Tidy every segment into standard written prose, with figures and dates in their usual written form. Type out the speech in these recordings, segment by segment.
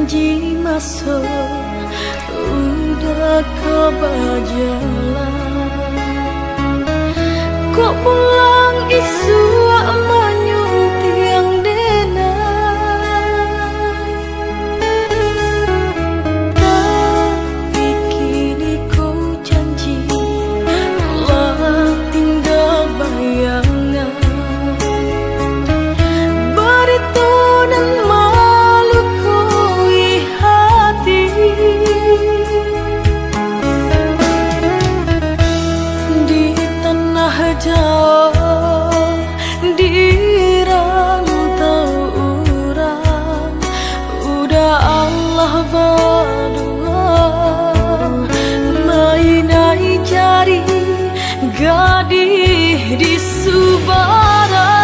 janji masuk udah kau berjalan. Kok pulang isu manyung tiang denai. Tapi kini kau janji telah tinggal bayangan. Beritonan malu koi hati di tanah jauh, di rantau orang. Udah Allah berdua mainai jari gadih di Subara.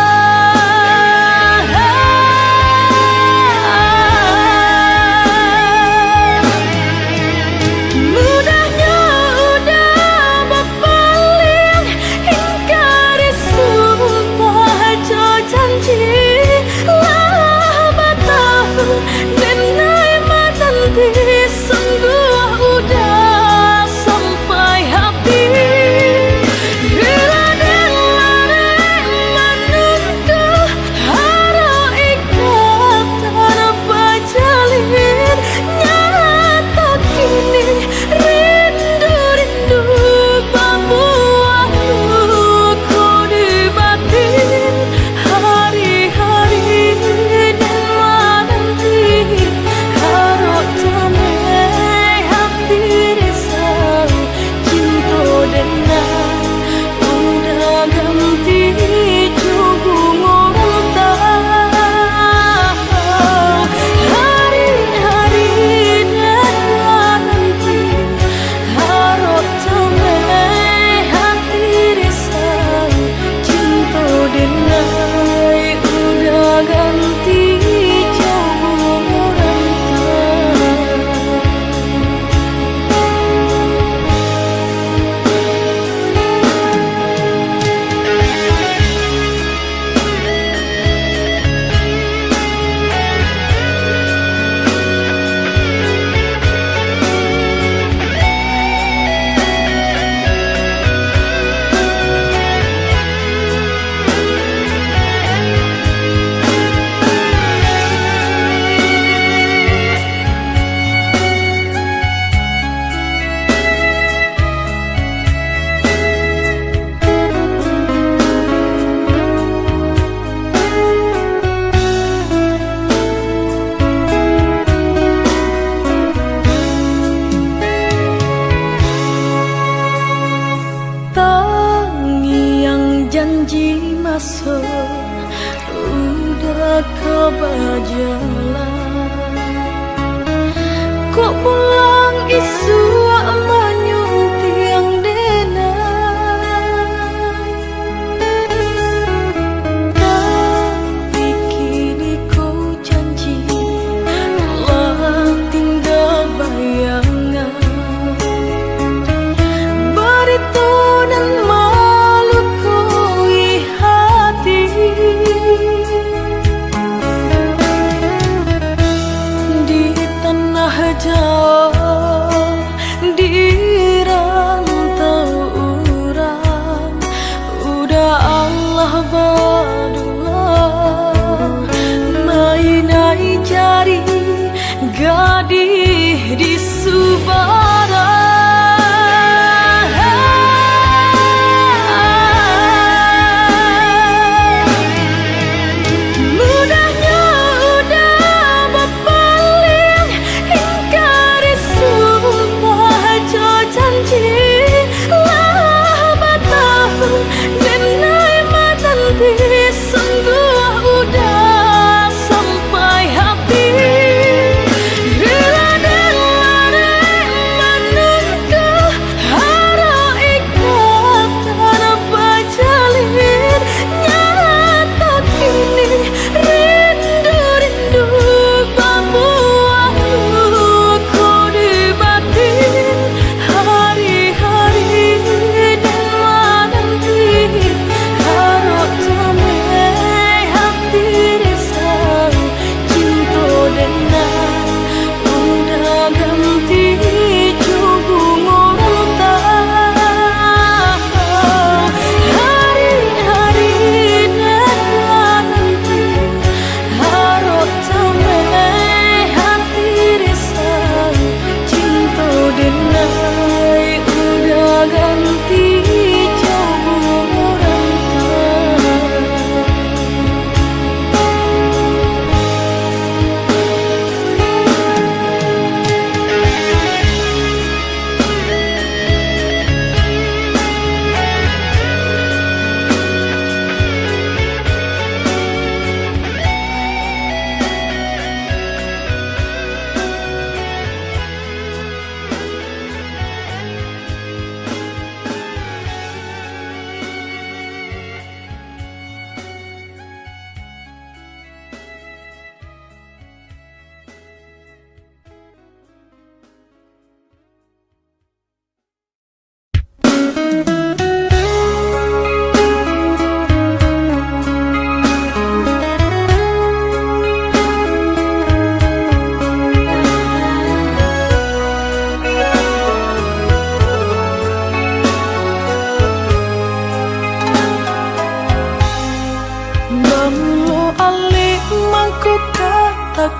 Janji masuk udah kau berjalan. Kok pulang isu manyung tiang denai. Tapi kini kau janji telah tinggal bayangan. Beritonan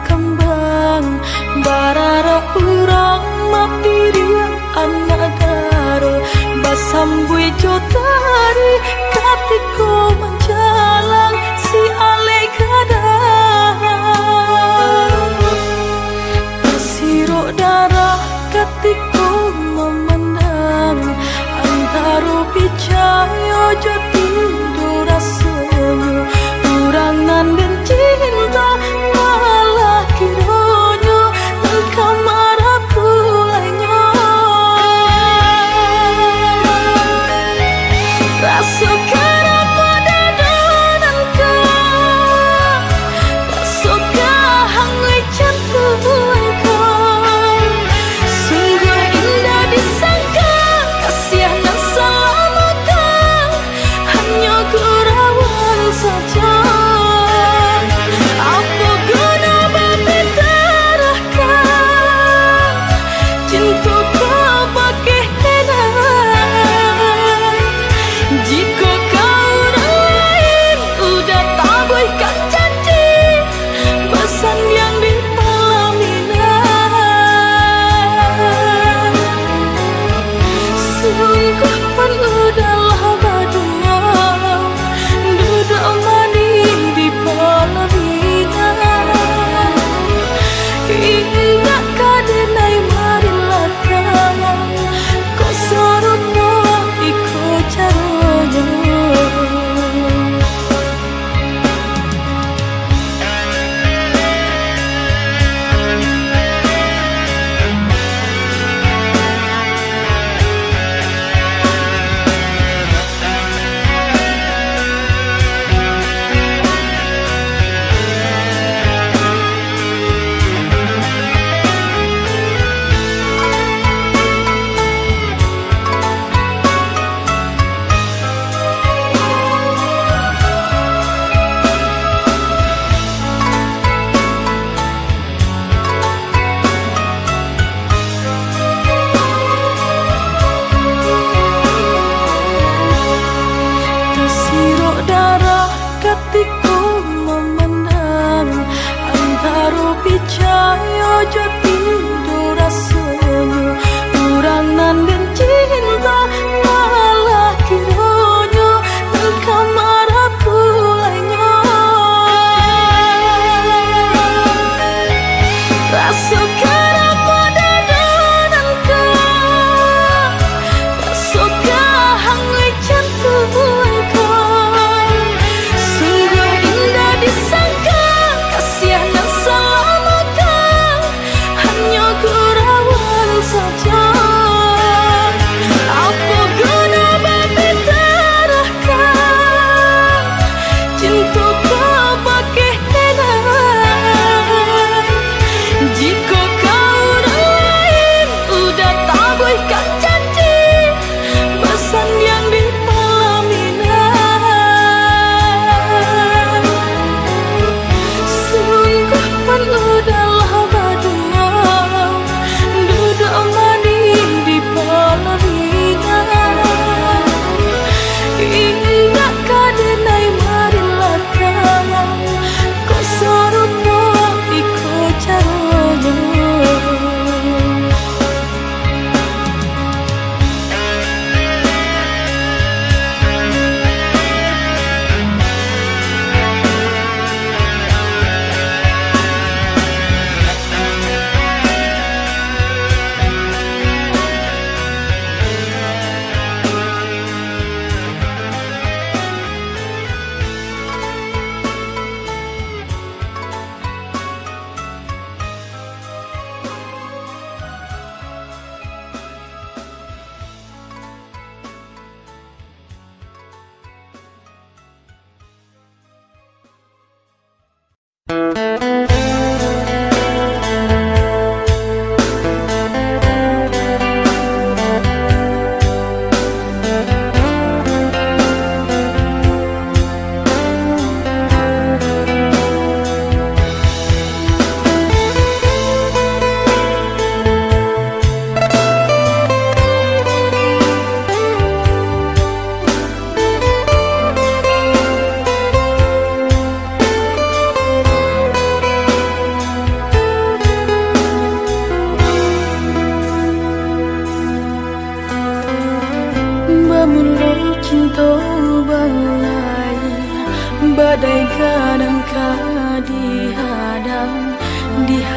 kembang barara urang mapiria anak daro basambui jotari katiko menjalang si ale gadang pasiro darah katiko memandang antaro picayo joti durasonyo urang nanden cinta malah kironyo dan kamara pulainya rasa kara pada donanka rasa kahangui jantungku sungguh indah disangka kasihan dan selamaku hanya gurauan saja. Apa guna babi terahkan cinta kau pakai tenang jika kau lain udah tabaikan janji pesan yang di pelaminan sungguh pun udahlah badua duduk mani di pelaminan ingat kadenai marilakan kau sorotnya ikut caranya.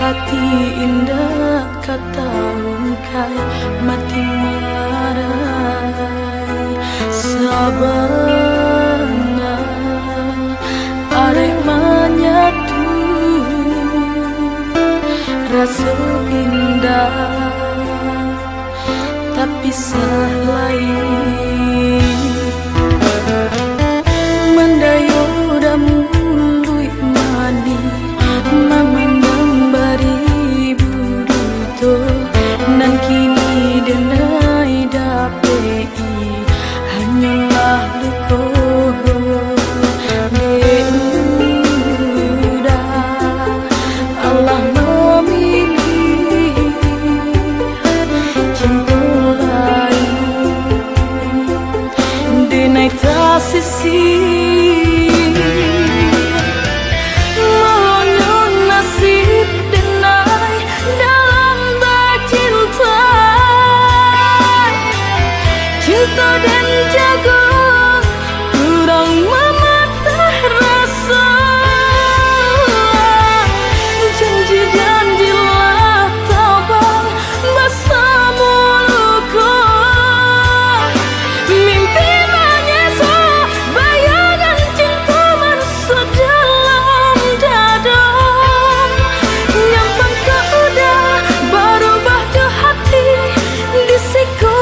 hati indah kata ungkai mati melarai sabana arek menyatu rasa indah tapi lain mendayo damului mani mamandang bari buruto nan kini denai dapei hanyalah duko Allah memilih cinta denai tak sisi maunya nasib denai dalam bercinta cinta dan jaga kurang mematah rasa janji-janjilah tabang basah mulutku mimpi menyesal bayangan cinta masuk dalam dada nyampang ke udah berubah ke hati di siku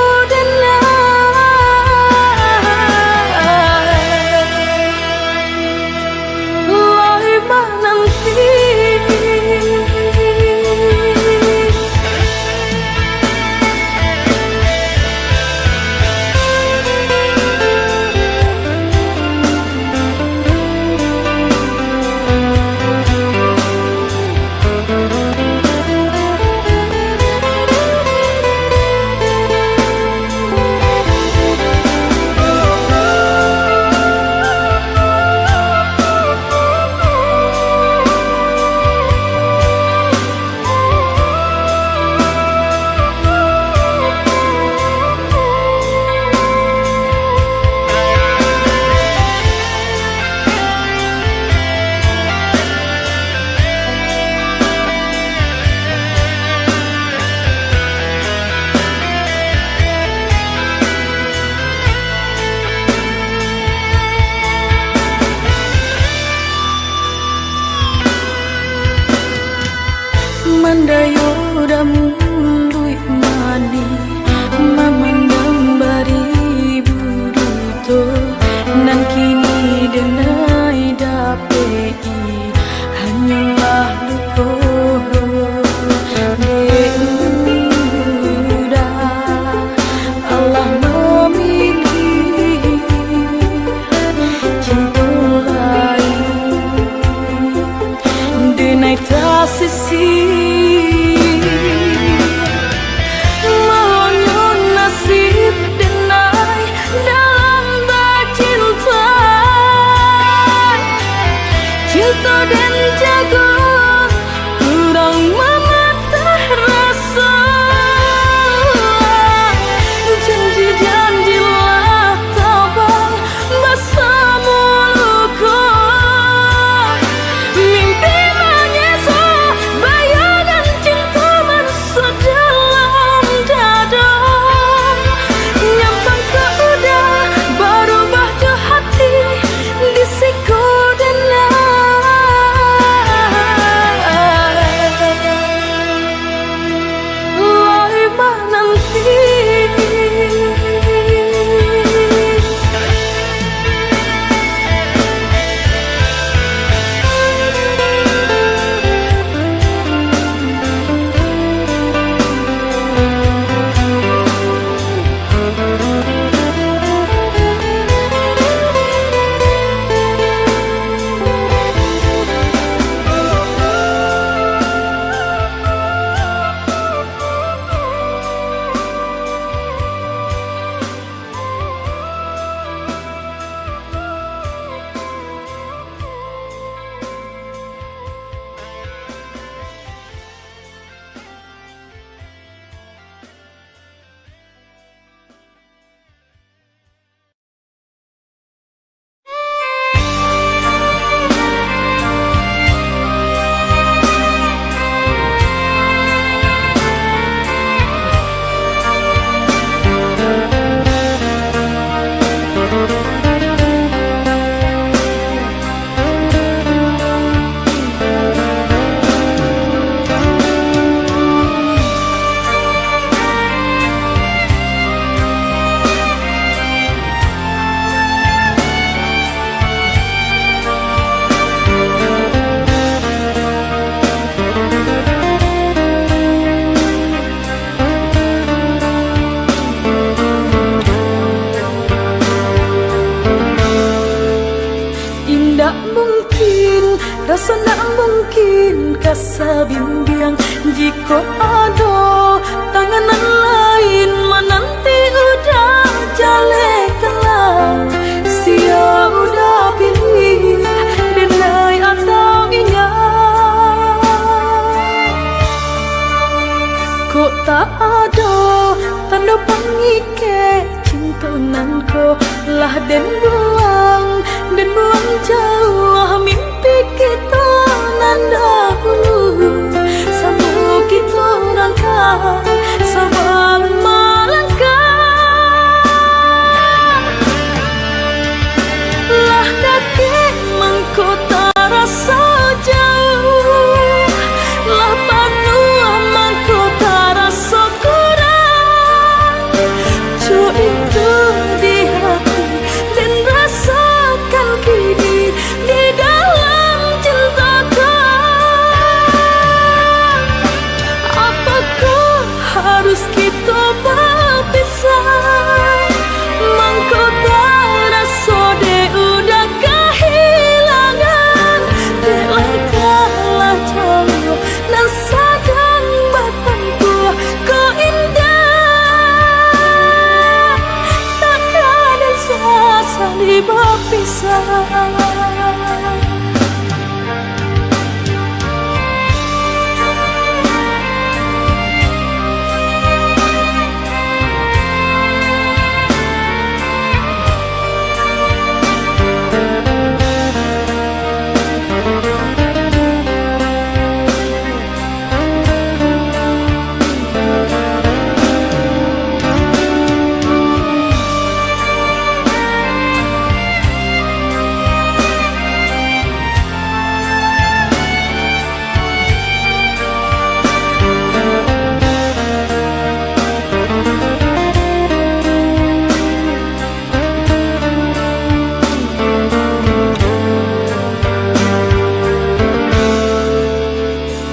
mandayo damului mani mamandang bari buruto nan kini denai dapei hanyalah duko Allah memilih cinta lain denai tak sisi bimbang jika ada tanganan lain menanti udah jalekanlah sia udah pilih denai atau ingat kok tak ada tanda pengike cintonanku lah dan buang jauh mimpi kita nan dahulu sambung kita rangkai sabar melangkah lah daki mengkota rasa jauh lah penuh mengkota rasa kurang cu itu di hati dan rasakan kini di dalam cintaku apakah harus kita berpisah mengkota rasa de udah kehilangan de langkahlah jauh dan sayang batangku kau indah takkan ada saling berpisah.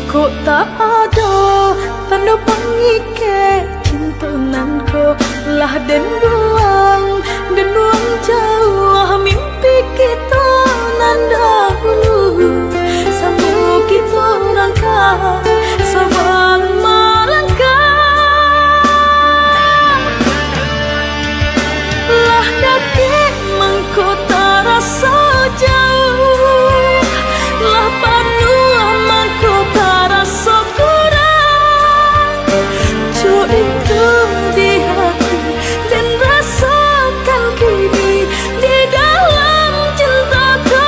Kok tak ada tanda pengike cintonanku lah dan buang jauh mimpi kita nan dahulu sambung kita rangkai sabar melangkah lah daki mengkota rasa jauh lah penuh mengkota rasa kurang cu itu di hati dan rasakan kini di dalam cintaku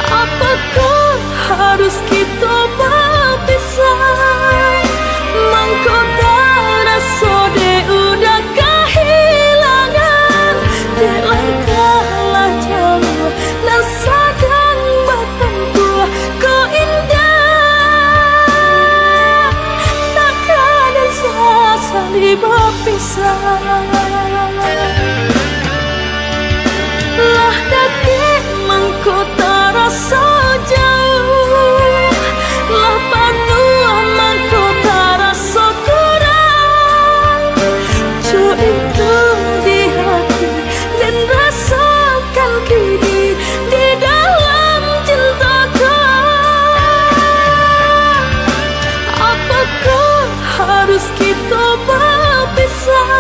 apakah harus kita berpisah mengkota rasa de udah kehilangan de langkahlah jauh dan sayang batangku kau indah takkan ada saling berpisah lah daki mengkota rasa jauh lah penuh mengkota rasa kurang cu itu di hati dan rasakan kini di dalam cintaku apakah harus kita berpisah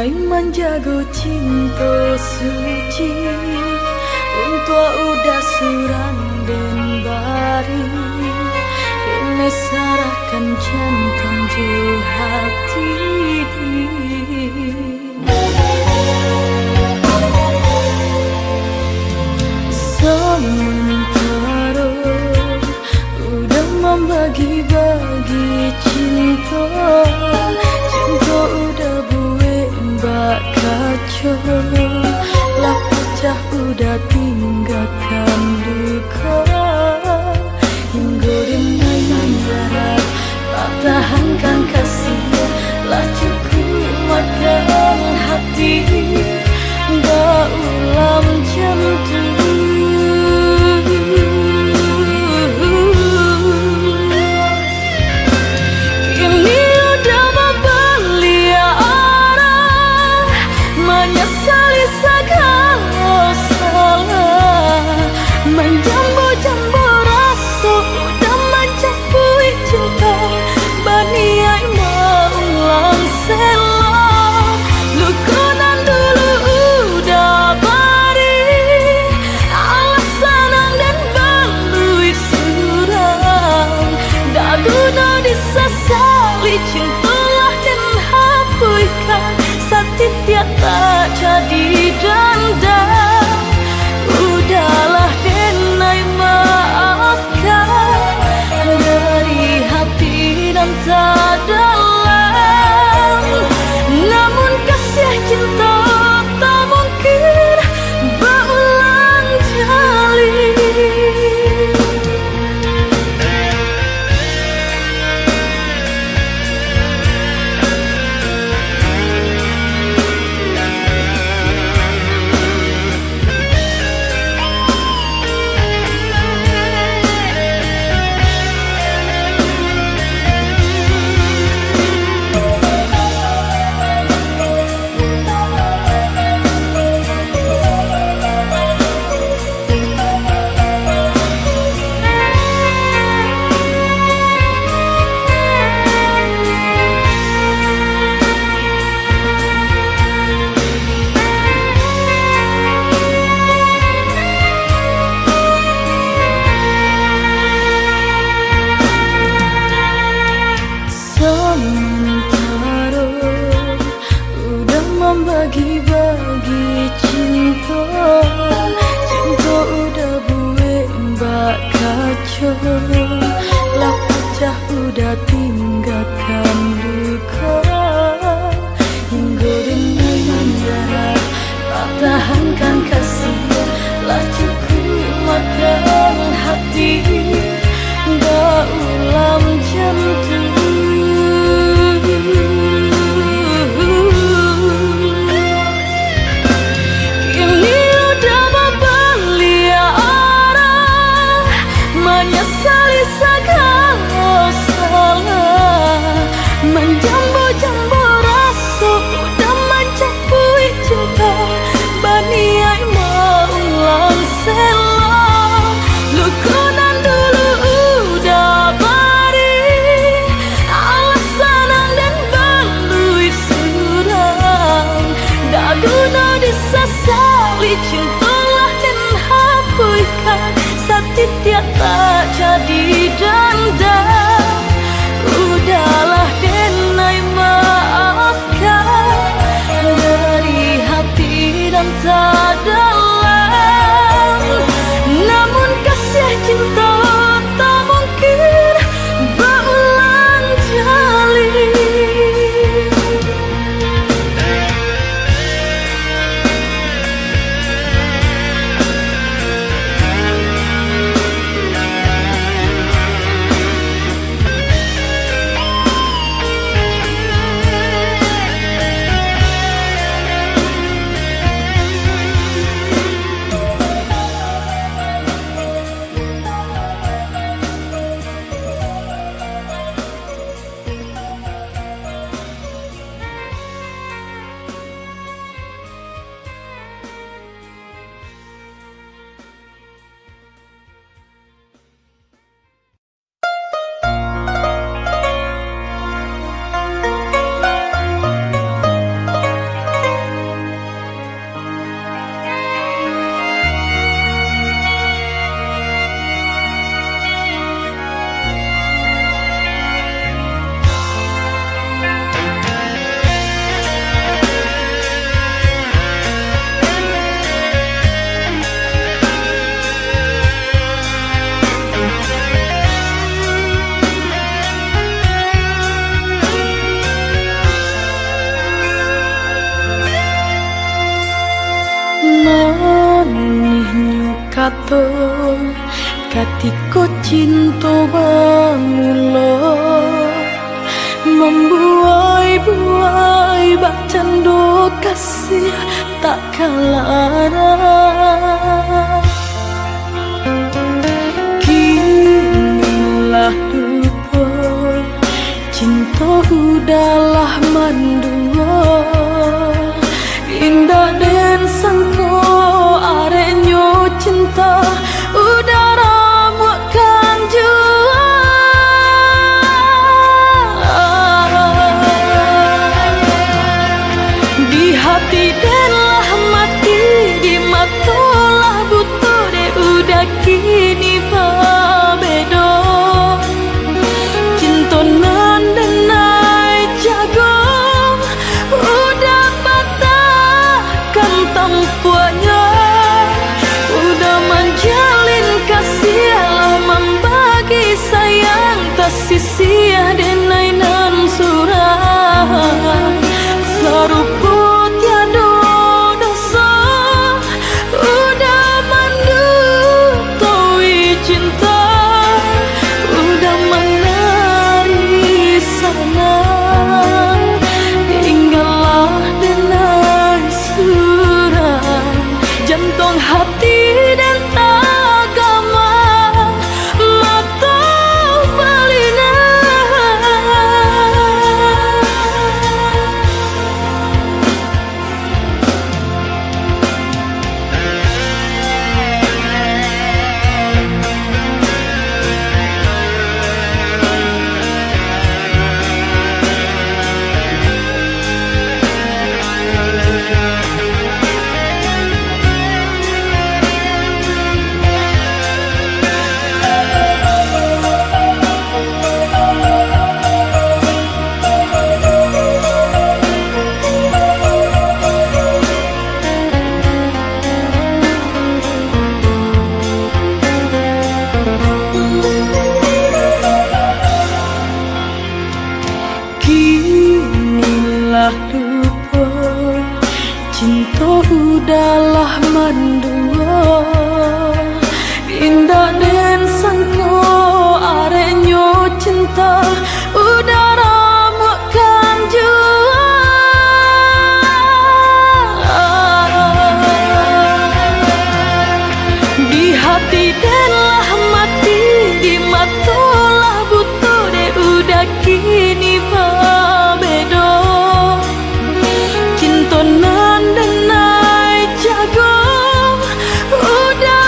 Denai menjaga cinta suci untuk udah suran dan bari. Ini sarahkan jantung jo hati. Sementara udah membagi-bagi cinta, cinta udah buat mbak kacau, lah pecah udah tinggalkan luka. Hingga dengan mendarat pertahankan kasih, lah cukup makan hati, berulang jantung. Menyesali segala salah, menjambu-jambu rasa, udah mencampuri cinta, berniat mengulang sela. Lukunan dulu udah bari, alasan dan balui suram, dah guna disesali cintalah dan hapuskan. Setiap tak jadi dendam, udahlah denai maafkan dari hati dan tak dalam. Namun kasih cinta tak mungkin berulang kali. Sementara udah membagi-bagi cinta, cinta udah buat mbak kacau, lah pecah udah tinggalkan luka. Hingga dengan mendarat pertahankan kasih, lah cukup makan hati, berulang jantung. Menyesali segala salah, menjambu-jambu rasa, udah mencampuri cinta, berniat mengulang sela. Lukunan dulu udah bari, alasan dan balui suram, dah guna disesali cintalah dan hapuskan. Setiap tak jadi dendam, udahlah denai maafkan dari hati dan tak dalam. Namun kasih cinta tak mungkin berulang kali. kato katiko cinta bangulo membuai-buai bak cando kasih tak kalara. Kinilah lupa cinta udahlah mandua indah dan sangko arenyo cinta udara muakan jua di hati denlah mati di matolah buto de udah kini bedo cinta nan denai jago udah patahkan tampuannya udah menjalin kasih lah membagi sayang tak sia denai nan surah sarupo tiada dosa udah mendutui cinta udah menari senang tinggallah denai surah jantung hati dan agama mata balina. Kinilah lupa cinta udahlah mandua indah dan sangko arenyo cinta udara muakan jua di hati denlah mati di matolah buto de udah kini bedo cinta nan denai jago udah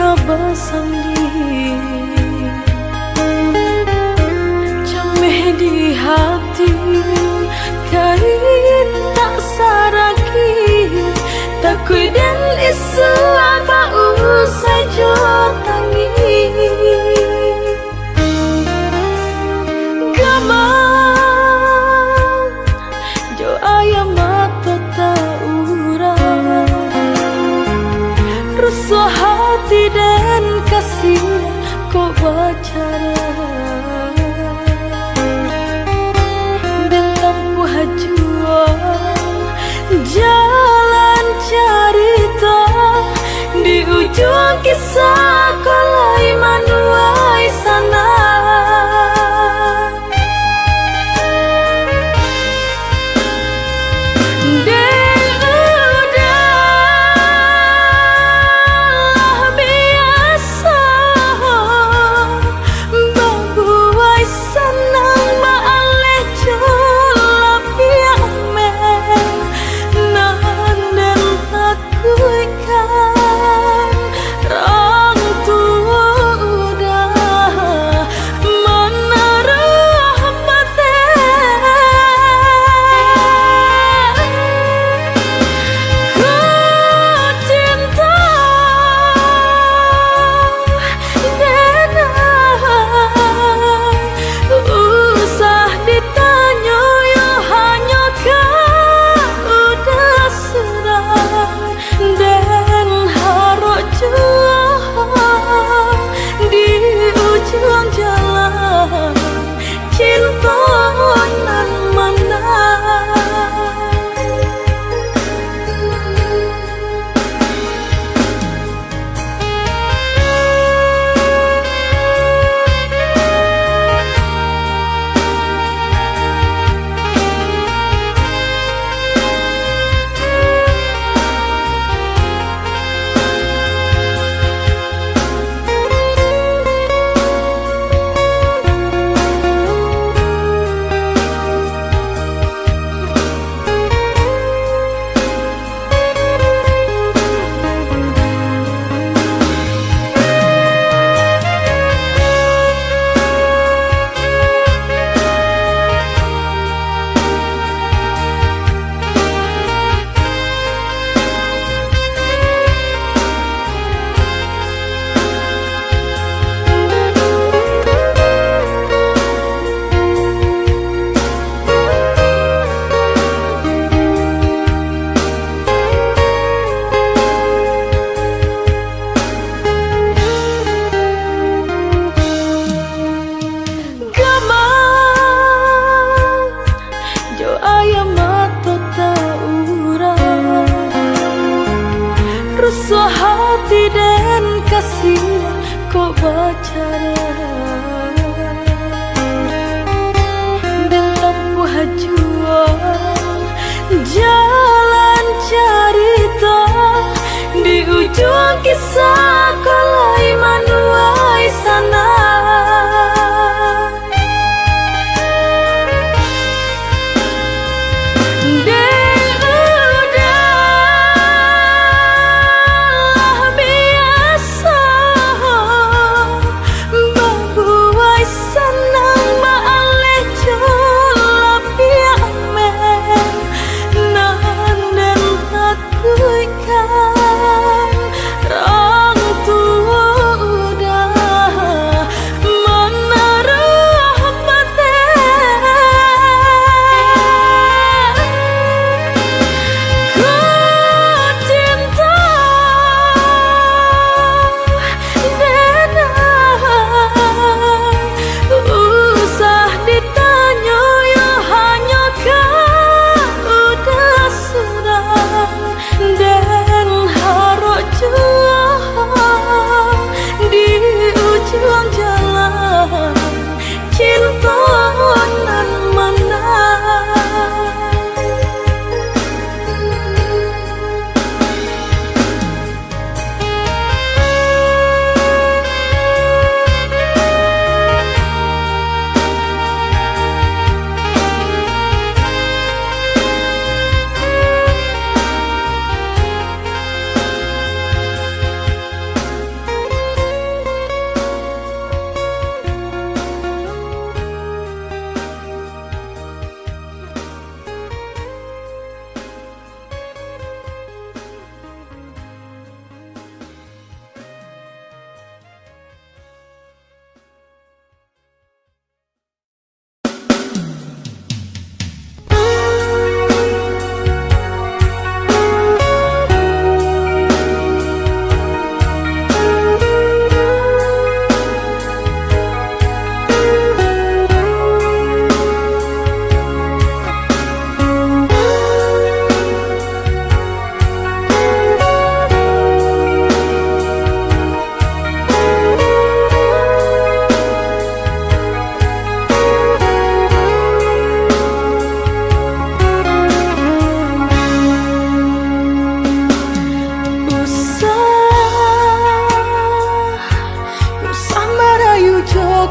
kabasandi Jameh di hati kain tak saraki Takui dan isu apa usai jotangi Gamang jo ayam mata taura Rusuh hati dan kasih kau bicara Dan tampu hajua jalan cerita Di ujung kisah kolai manuai sana Rusuh hati dan kasih kau bicara Dan tampu hajua jalan cerita Di ujung kisah kolai manuai sana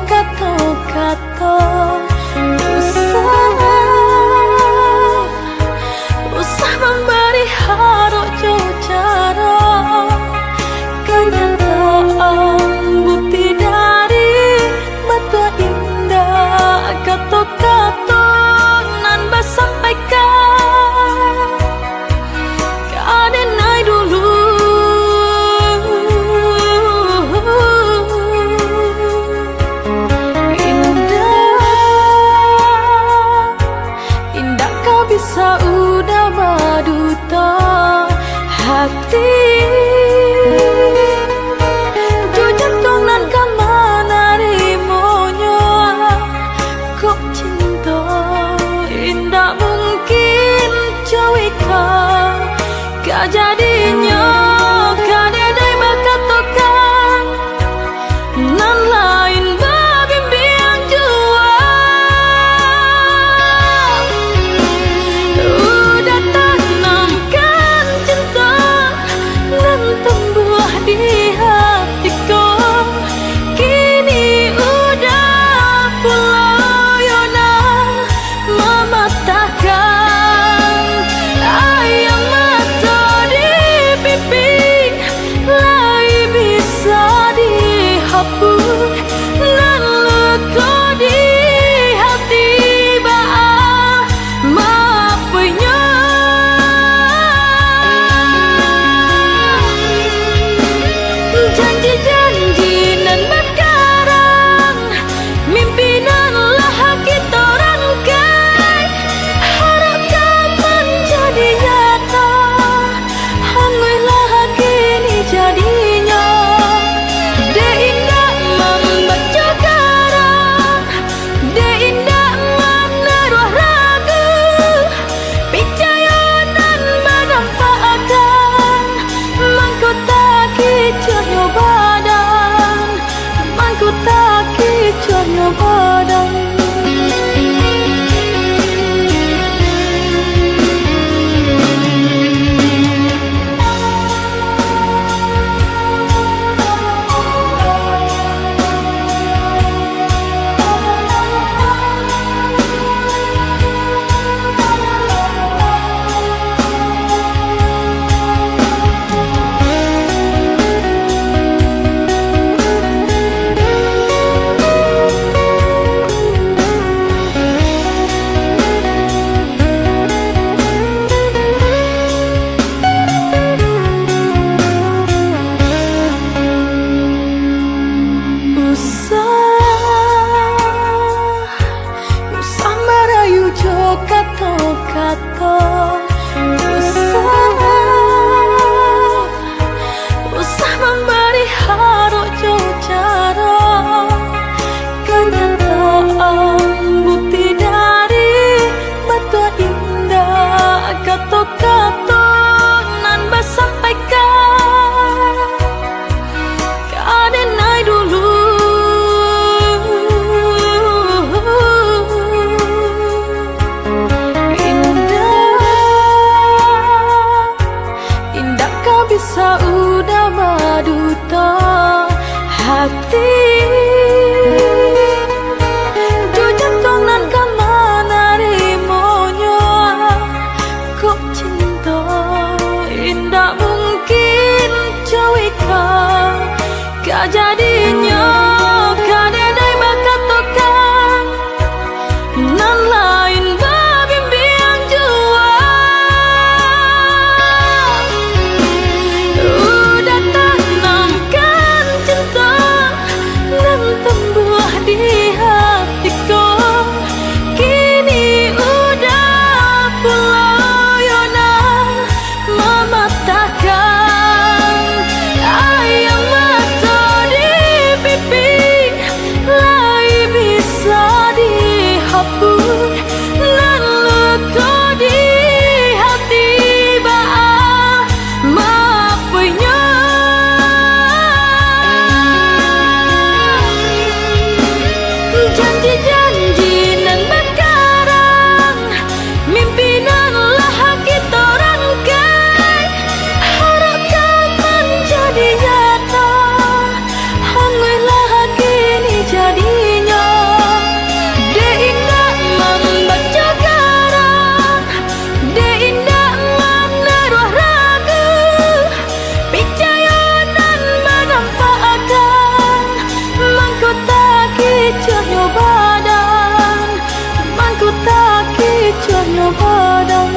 kato-kato. Usah memberi haruk jo cara. Kenyataan bukti dari mata indah. Kato-kato nan sampaikan keadaan dulu. Indah kau bisa udah baduta hati. Jujur kau nan kamana rimonya. Kok cinta indah mungkin cowika. Kajadinya kadedai bakatokan nan lain babimbiang jua. Udah tanamkan cinta nan tumbuh di hatiku. Kini udah peloyonan mematahkan ayam mata di pipi. Lai bisa dihapus nan luka di hati ba'a maafnya. Janji-janji nan berkarang, mimpi nan lah kita rangkai. Harapkan menjadi nyata, hanguilah kini jadinya. De indah membaca karang, de indah menaruh ragu. Percaya dan menampakkan mangkotaki cahaya badan, mangkotaki cahaya badan. Usah merayu jo kato-kato. Usah memberi haruk jo cara. Kenyataan bukti dari mata indah. Kato-kato nan sampaikan keadaan dulu. Indah kau bisa udah baduta hati. Jujur kau nan kamana rimonya. Kok cinta indah mungkin cowika. Kajadinya kadedai bakatokan nan lain babimbiang jua. Udah tanamkan cinta nan tumbuh di hatiku. Kini udah peloyonan mematahkan ayam mata di pipi. Lai bisa dihapus nan luka di hati ba'a maafnya. Janji-janji nan berkarang, mimpi nan lah kita rangkai. Harapkan menjadi nyata, hanguilah kini jadi cahyo badan, man ku taki cahyo badan.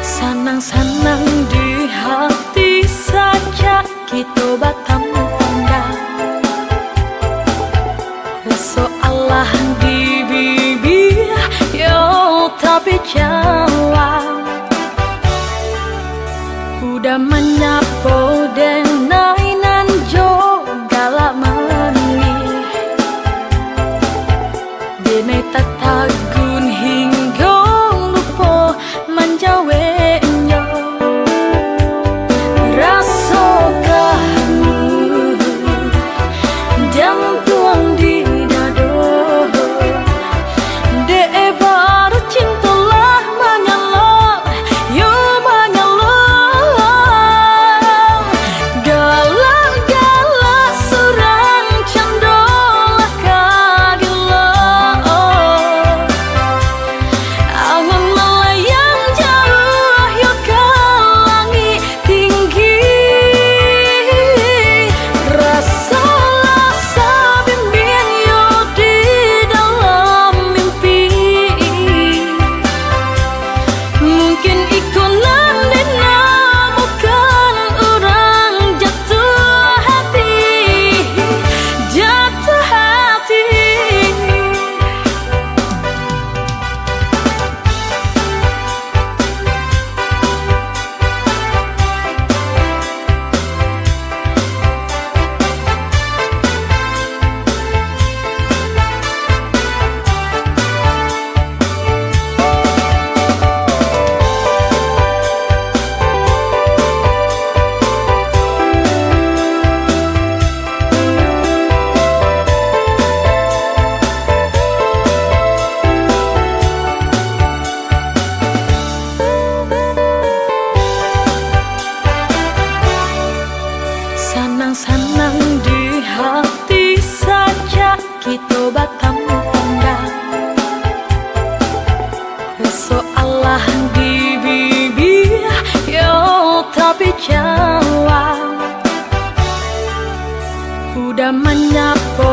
Senang-senang di hati saja kita batam tangga, soalan di bibir yo tapi jawab. Udah menyapo dan nainan jo galak mani, dene tatagun hingga lupa menjawe. Senang-senang di hati saja kita batam tangga, soalan di bibir yo tapi jawab. Udah menyapo